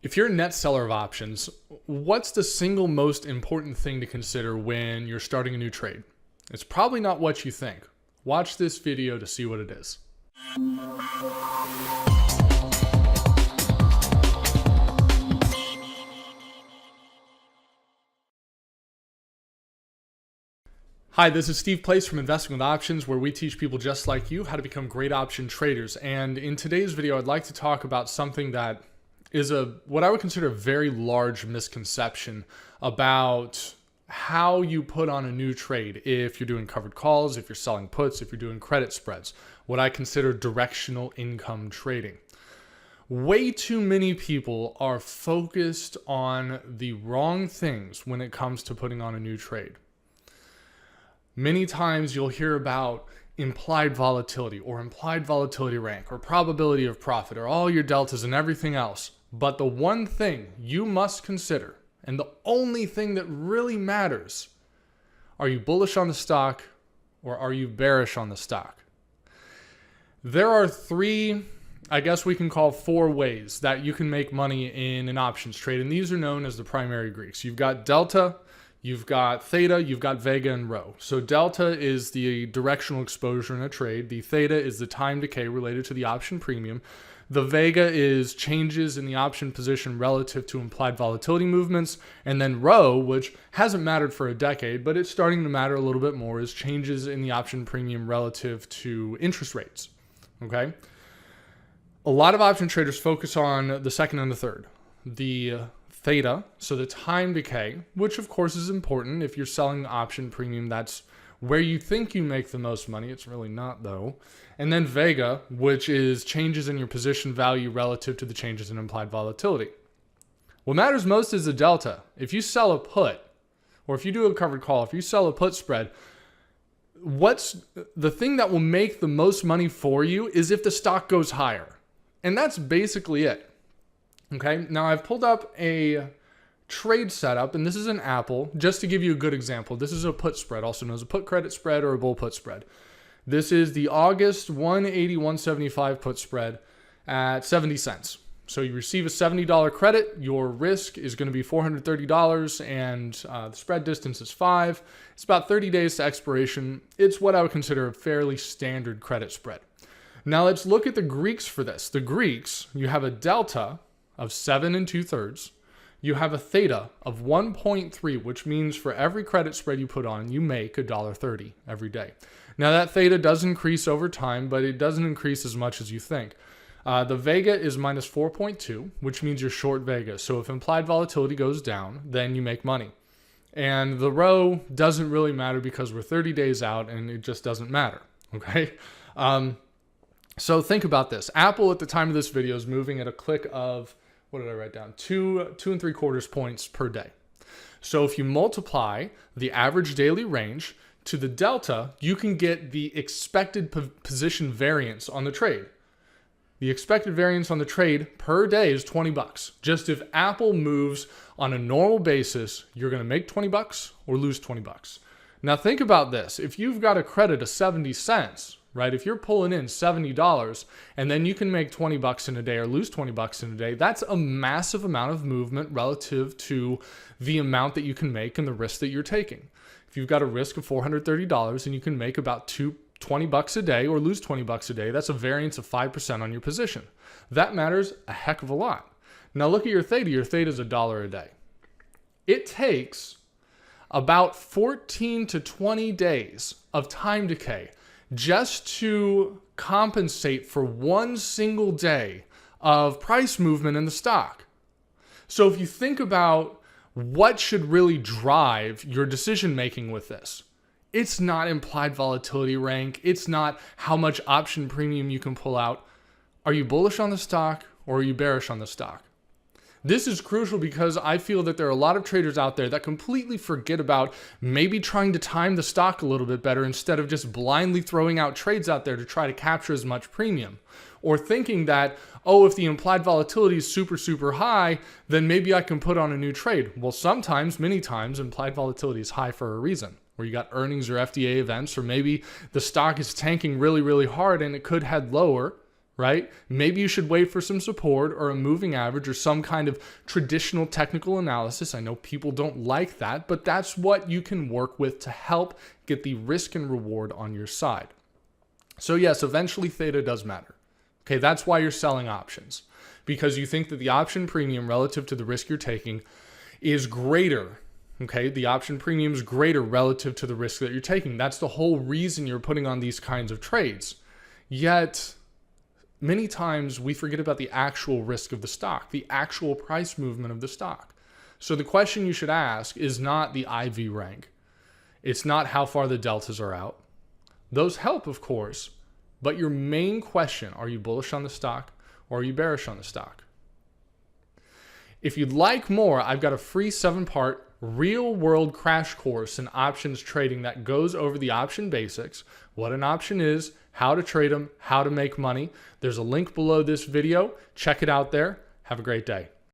If you're a net seller of options, what's the single most important thing to consider when you're starting a new trade? It's probably not what you think. Watch this video to see what it is. Hi, this is Steve Place from Investing with Options, where we teach people just like you how to become great option traders. And in today's video, I'd like to talk about something that is what I would consider a very large misconception about how you put on a new trade if you're doing covered calls, if you're selling puts, if you're doing credit spreads, what I consider directional income trading. Way too many people are focused on the wrong things when it comes to putting on a new trade. Many times you'll hear about implied volatility or implied volatility rank or probability of profit or all your deltas and everything else. But the one thing you must consider, and the only thing that really matters, are you bullish on the stock or are you bearish on the stock? There are three, I guess we can call four ways that you can make money in an options trade. And these are known as the primary Greeks. You've got delta, you've got theta, you've got vega, and rho. So delta is the directional exposure in a trade. The theta is the time decay related to the option premium. The vega is changes in the option position relative to implied volatility movements. And then rho, which hasn't mattered for a decade, but it's starting to matter a little bit more, is changes in the option premium relative to interest rates. Okay? A lot of option traders focus on the second and the third. The theta, so the time decay, which of course is important. If you're selling option premium, that's where you think you make the most money. It's really not though. And then vega, which is changes in your position value relative to the changes in implied volatility. What matters most is the delta. If you sell a put, or if you do a covered call, if you sell a put spread, what's the thing that will make the most money for you is if the stock goes higher. And that's basically it. Okay, now I've pulled up a trade setup, and this is an Apple, just to give you a good example. This is a put spread, also known as a put credit spread or a bull put spread. This is the August 180-175 put spread at 70 cents. So you receive a $70 credit, your risk is going to be $430, and the spread distance is 5. It's about 30 days to expiration. It's what I would consider a fairly standard credit spread. Now let's look at the Greeks for this. The Greeks, you have a delta of 7 2/3. You have a theta of 1.3, which means for every credit spread you put on, you make $1.30 every day. Now that theta does increase over time, but it doesn't increase as much as you think. The vega is minus 4.2, which means you're short vega. So if implied volatility goes down, then you make money. And the rho doesn't really matter because we're 30 days out and it just doesn't matter. Okay. So think about this. Apple at the time of this video is moving at a click of, what did I write down? 2 3/4 points per day. So if you multiply the average daily range to the delta, you can get the expected position variance on the trade. The expected variance on the trade per day is $20. Just if Apple moves on a normal basis, you're going to make $20 or lose $20. Now think about this. If you've got a credit of 70 cents, right? If you're pulling in $70 and then you can make $20 in a day or lose $20 in a day, that's a massive amount of movement relative to the amount that you can make and the risk that you're taking. If you've got a risk of $430 and you can make about $20 a day or lose $20 a day, that's a variance of 5% on your position. That matters a heck of a lot. Now look at your theta. Your theta is $1 a day. It takes about 14 to 20 days of time decay just to compensate for one single day of price movement in the stock. So if you think about what should really drive your decision making with this, it's not implied volatility rank. It's not how much option premium you can pull out. Are you bullish on the stock or are you bearish on the stock? This is crucial because I feel that there are a lot of traders out there that completely forget about maybe trying to time the stock a little bit better instead of just blindly throwing out trades out there to try to capture as much premium. Or thinking that, oh, if the implied volatility is super, super high, then maybe I can put on a new trade. Well, sometimes, many times, implied volatility is high for a reason. Where you got earnings or FDA events, or maybe the stock is tanking really, really hard and it could head lower, right? Maybe you should wait for some support or a moving average or some kind of traditional technical analysis. I know people don't like that, but that's what you can work with to help get the risk and reward on your side. So yes, eventually theta does matter. Okay, that's why you're selling options, because you think that the option premium relative to the risk you're taking is greater. Okay, the option premium is greater relative to the risk that you're taking. That's the whole reason you're putting on these kinds of trades. Yet, many times we forget about the actual risk of the stock, the actual price movement of the stock. So the question you should ask is not the IV rank. It's not how far the deltas are out. Those help, of course, but your main question, are you bullish on the stock or are you bearish on the stock? If you'd like more, I've got a free 7-part real-world crash course in options trading that goes over the option basics, what an option is, how to trade them, how to make money. There's a link below this video. Check it out there. Have a great day.